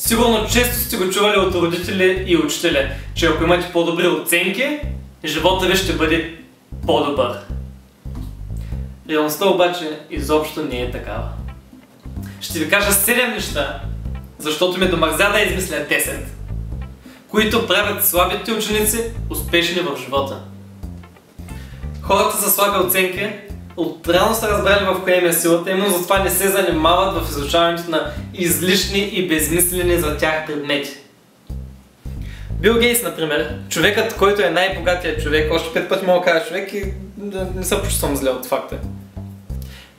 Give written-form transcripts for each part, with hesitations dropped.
Сигурно често сте го чували от родители и учители, че ако имате по-добри оценки, живота ви ще бъде по-добър. Реалността обаче изобщо не е такава. Ще ви кажа 7 неща, защото ме домързя да измисля 10, които правят слабите ученици успешни в живота. Хората с слаби оценки отрано са разбрали в кое им е силата, именно затова не се занимават в изучаването на излишни и безмислени за тях предмети. Бил Гейтс, например, човекът, който е най-богатият човек, още 5 пъти мога да кажа човек и не се почувствам зле от факта.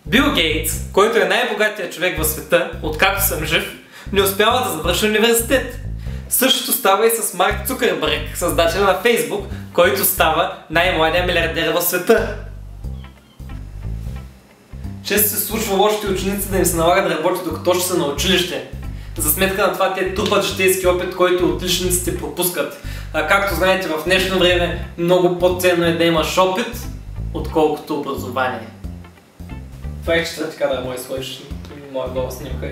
Бил Гейтс, който е най-богатият човек в света, откакто съм жив, не успява да завърши университет. Същото става и с Марк Цукърбърг, създателя на Фейсбук, който става най-младият милиардер в света. Често се случва лошите ученици да им се налага да работят докато ще са на училище. За сметка на това те трупат житейски опит, който отличниците пропускат. А както знаете, в днешно време много по-ценно е да имаш опит, отколкото образование. Това е четвърти кадър, мой сложиш моя гола снимка.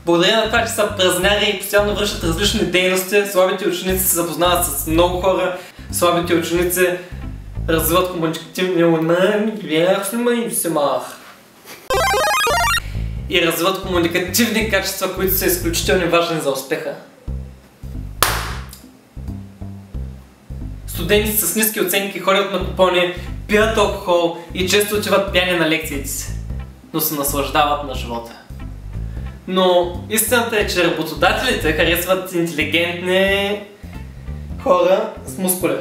Благодарение на това, че са празняри и постоянно вършат различни дейности, слабите ученици се запознават с много хора, слабите ученици развиват комуникативни умения и развиват комуникативни качества, които са изключително важни за успеха. Студентите с ниски оценки ходят на купони, пият алкохол и често отиват пияни на лекциите си, но се наслаждават на живота. Но истината е, че работодателите харесват интелигентни хора с мускули.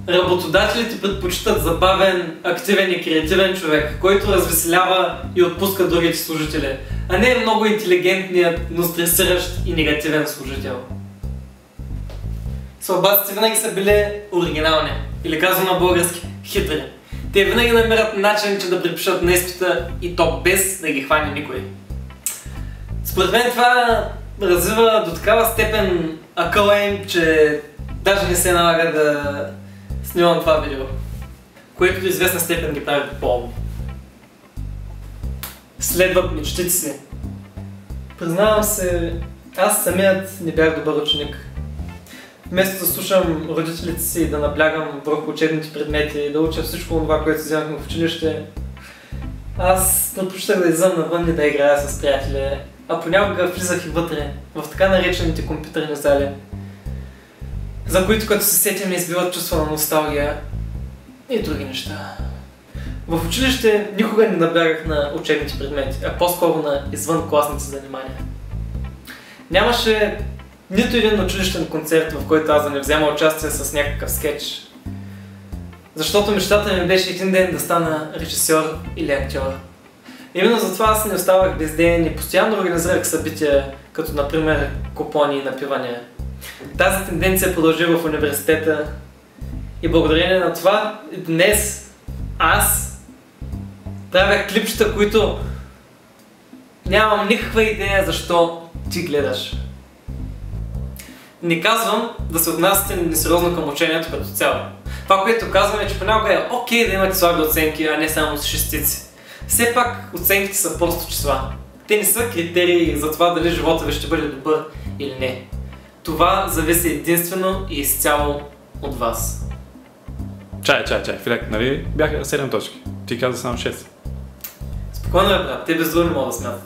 Работодателите предпочитат забавен, активен и креативен човек, който развеселява и отпуска другите служители, а не много интелигентният, но стресиращ и негативен служител. Слабаците винаги са били оригинални, или казано на български, хитри. Те винаги намерят начин, че да припишат на изпита и то без да ги хване никой. Според мен това развива до такава степен акъла им, че даже не се налага да снимам това видео, което до известна степен ги прави по-болно. Следват мечтите си. Признавам се, аз самият не бях добър ученик. Вместо да слушам родителите си и да наблягам върху учебните предмети и да уча всичко това, което вземахме в училище, аз предпочитах да излизам навън и да играя с приятели, а понякога влизах и вътре, в така наречените компютърни зали, за които като се сетим не избиват чувства на носталгия и други неща. В училище никога не наблягах на учебните предмети, а по-скоро на извънкласните занимания. Нямаше нито един училищен концерт, в който аз да не взема участие с някакъв скетч. Защото мечтата ми беше един ден да стана режисьор или актьор. Именно затова аз не оставах бездеен и постоянно организирах събития, като например купони и напивания. Тази тенденция продължи в университета и благодарение на това днес аз правя клипчета, които нямам никаква идея защо ти гледаш. Не казвам да се отнасяте несериозно към учението като цяло. Това, което казвам е, че понякога е окей да имате слаби оценки, а не само с шестици. Все пак оценките са просто числа. Те не са критерии за това дали живота ви ще бъде добър или не. Това зависи единствено и изцяло от вас. Чай, Филек, нали бяха 7 точки? Ти каза само 6. Спокойно бе, брат, те без друго не могат да смятат.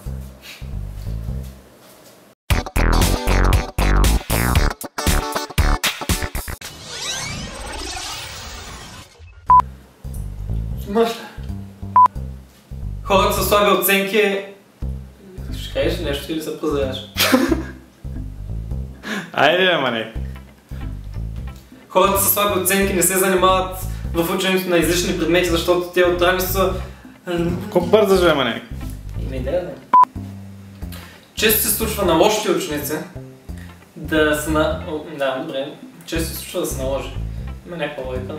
Имаш ли? Хората с слаби оценки... Ще кажеш нещо или се позаяваш? Айде, мане! Хората с слаби оценки не се занимават в ученето на излишни предмети, защото те отрани са... Колко бързаш, бе, мане? Има идея, да. Често се случва на лошите ученици да се Да, добре. Често се случва да се наложи. Има някаква логика.